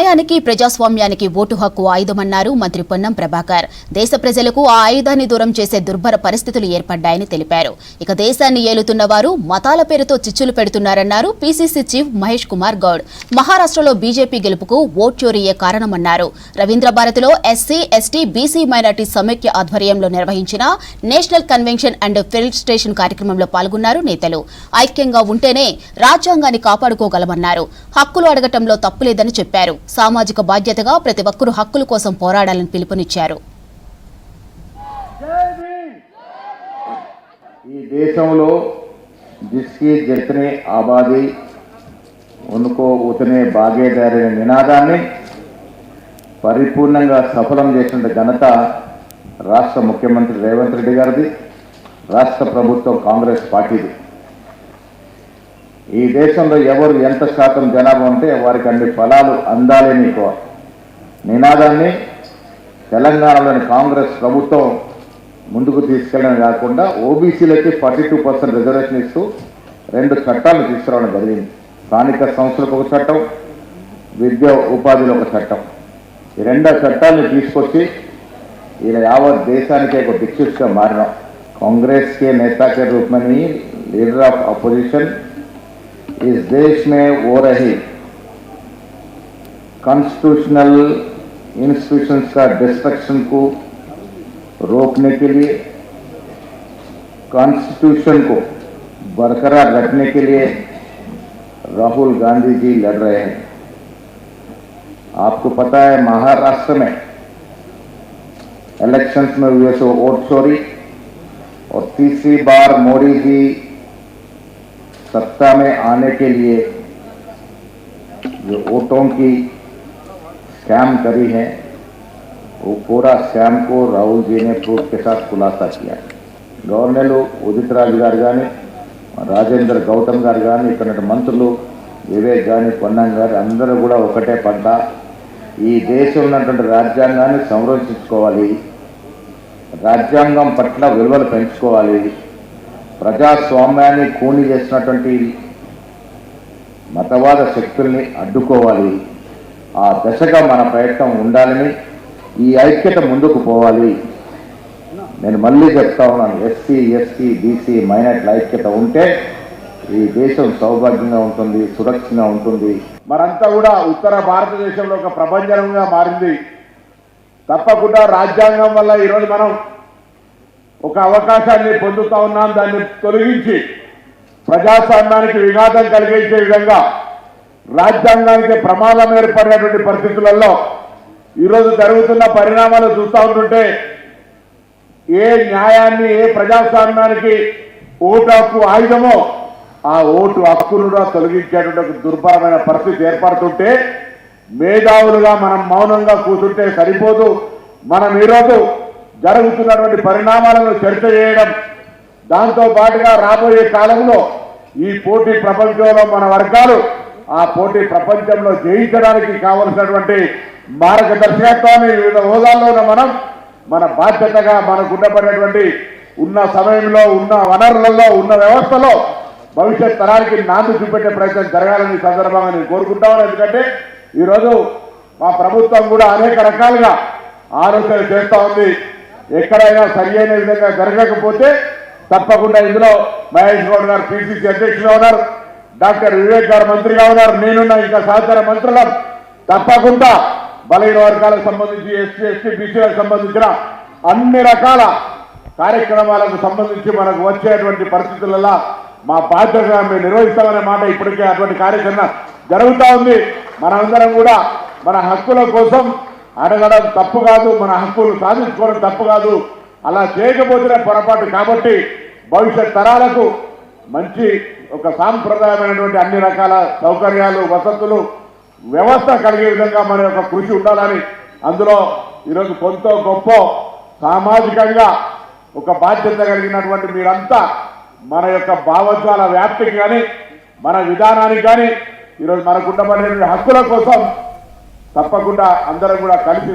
న్యాయానికి ప్రజాస్వామ్యానికి ఓటు హక్కు ఆయుధమన్నారు మంత్రి పొన్నం ప్రభాకర్. దేశ ప్రజలకు ఆ ఆయుధాన్ని దూరం చేసే దుర్భర పరిస్థితులు ఏర్పడ్డాయని తెలిపారు. ఇక దేశాన్ని ఏలుతున్న వారు మతాల పేరుతో చిచ్చులు పెడుతున్నారన్నారు పీసీసీ చీఫ్ మహేష్ కుమార్ గౌడ్. మహారాష్ట్రలో బీజేపీ గెలుపుకు ఓట్ చోరీయే కారణమన్నారు. రవీంద్ర భారతిలో ఎస్సీ, ఎస్టీ, బీసీ మైనార్టీ సమైక్య ఆధ్వర్యంలో నిర్వహించిన national convention and field station కార్యక్రమంలో పాల్గొన్నారు నేతలు. ఐక్యంగా ఉంటేనే రాజ్యాంగాన్ని కాపాడుకోగలమన్నారు. హక్కులు అడగటంలో తప్పులేదని చెప్పారు. సామాజిక బాధ్యతగా ప్రతి ఒక్కరూ హక్కుల కోసం పోరాడాలని పిలుపునిచ్చారు. ఈ దేశంలో जिसकी जितनी आबादी उनको उतने भागीदारी నినాదాన్ని పరిపూర్ణంగా సఫలం చేసిన ఘనత రాష్ట్ర ముఖ్యమంత్రి రేవంత్ రెడ్డి గారిది, రాష్ట్ర ప్రభుత్వం కాంగ్రెస్ పార్టీది. ఈ దేశంలో ఎవరు ఎంత శాతం జనాభా ఉంటే వారికి అన్ని ఫలాలు అందాలని నినాదాన్ని తెలంగాణలోని కాంగ్రెస్ ప్రభుత్వం ముందుకు తీసుకెళ్ళడం కాకుండా ఓబీసీలకి 42% రిజర్వేషన్ ఇస్తూ 2 చట్టాలు తీసుకురావడం జరిగింది. స్థానిక సంస్థలకు ఒక చట్టం, విద్యా ఉపాధిలో ఒక చట్టం. ఈ 2 చట్టాలను తీసుకొచ్చి ఇలా యావత్ దేశానికే ఒక దిక్సూచిగా మారినాం. कांग्रेस के नेता के रूप में नहीं, लीडर ऑफ अपोजिशन इस देश में हो रही कॉन्स्टिट्यूशनल इंस्टीट्यूशंस का डिस्ट्रक्शन को रोकने के लिए, कॉन्स्टिट्यूशन को बरकरार रखने के लिए राहुल गांधी जी लड़ रहे हैं. आपको पता है महाराष्ट्र में इलेक्शंस में हुए सो वोट चोरी और तीसरी बार मोदी जी सत्ता में आने के लिए जो वोटों की स्कैम करी है वो पूरा स्कैम को राहुल जी ने प्रूफ के साथ खुलासा किया. గవర్నర్లు ఉదిత్ రాజు గారు కానీ, రాజేంద్ర గౌతమ్ గారు కానీ, ఇక్కడ మంత్రులు వివేక్ కానీ, పొన్నం గారు అందరూ కూడా ఒకటే పంట. ఈ దేశంలో ఉన్నటువంటి రాజ్యాంగాన్ని సంరక్షించుకోవాలి, రాజ్యాంగం పట్ల విలువలు పెంచుకోవాలి, ప్రజాస్వామ్యాన్ని కూని చేసినటువంటి మతవాద శక్తుల్ని అడ్డుకోవాలి. ఆ దశగా మన ప్రయత్నం ఉండాలని, ఈ ఐక్యత ముందుకు పోవాలి. నేను మళ్ళీ చెప్తా ఉన్నాను, ఎస్సీ, ఎస్టీ, బీసీ మైనార్టీల ఐక్యత ఉంటే ఈ దేశం సౌభాగ్యంగా ఉంటుంది, సురక్షితంగా ఉంటుంది. మరంతా కూడా ఉత్తర భారతదేశంలో ఒక ప్రభంజనంగా మారింది. తప్పకుండా రాజ్యాంగం వల్ల ఈరోజు మనం ఒక అవకాశాన్ని పొందుతా ఉన్నాం. దాన్ని తొలగించి ప్రజాస్వామ్యానికి విఘాతం కలిగించే విధంగా రాజ్యాంగానికి ప్రమాదం ఏర్పడినటువంటి పరిస్థితులలో ఈరోజు జరుగుతున్న పరిణామాలు చూస్తూ ఉంటుంటే ఏ న్యాయాన్ని, ఏ ప్రజాస్వామ్యానికి ఓటు హక్కు ఆయుధమో ఆ ఓటు హక్కును కూడా తొలగించేటువంటి దుర్భరమైన పరిస్థితి ఏర్పడుతుంటే మేధావులుగా మనం మౌనంగా కూర్చుంటే సరిపోదు. మనం ఈరోజు జరుగుతున్నటువంటి పరిణామాలను చర్చ చేయడం, దాంతో పాటుగా రాబోయే కాలంలో ఈ పోటీ ప్రపంచంలో మన వర్గాలు ఆ పోటీ ప్రపంచంలో జయించడానికి కావలసినటువంటి మార్గదర్శకత్వాన్ని వివిధ హోదాల్లో ఉన్న మనం మన బాధ్యతగా మనకు ఉండబడినటువంటి ఉన్న సమయంలో, ఉన్న వనరులలో, ఉన్న వ్యవస్థలో భవిష్యత్ తరానికి నాంది చూపెట్టే ప్రయత్నం జరగాలని సందర్భంగా నేను కోరుకుంటాను. ఎందుకంటే ఈరోజు మా ప్రభుత్వం కూడా అనేక రకాలుగా ఆలోచనలు చేస్తూ ఉంది. ఎక్కడైనా సరి అయిన విధంగా జరగకపోతే తప్పకుండా ఇందులో మహేష్ గౌడ్ గారు పీసీసీ అధ్యక్షులుగా ఉన్నారు, డాక్టర్ వివేక్ గారు మంత్రిగా ఉన్నారు, నేనున్న ఇంకా సహచర మంత్రులం తప్పకుండా బలహీన వర్గాలకు సంబంధించి, ఎస్సీ, ఎస్టీ, బీసీలకు సంబంధించిన అన్ని రకాల కార్యక్రమాలకు సంబంధించి మనకు వచ్చేటువంటి పరిస్థితులలో మా బాధ్యతగా మేము నిర్వహిస్తామనే మాట ఇప్పటికే అటువంటి కార్యక్రమం జరుగుతూ ఉంది. మనందరం కూడా మన హక్కుల కోసం అడగడం తప్పు కాదు, మన హక్కులు సాధించుకోవడం తప్పు కాదు. అలా చేయకపోతేనే పొరపాటు. కాబట్టి భవిష్యత్ తరాలకు మంచి ఒక సాంప్రదాయమైనటువంటి అన్ని రకాల సౌకర్యాలు, వసతులు, వ్యవస్థ కలిగే విధంగా మన యొక్క కృషి ఉండాలని, అందులో ఈరోజు కొంత గొప్ప సామాజికంగా ఒక బాధ్యత కలిగినటువంటి మీరంతా మన యొక్క భావజాల వ్యాప్తికి కానీ, మన విధానానికి కానీ, ఈరోజు మనకు ఉండబడిన హక్కుల కోసం తప్పకుండా అందరం కూడా కలిసి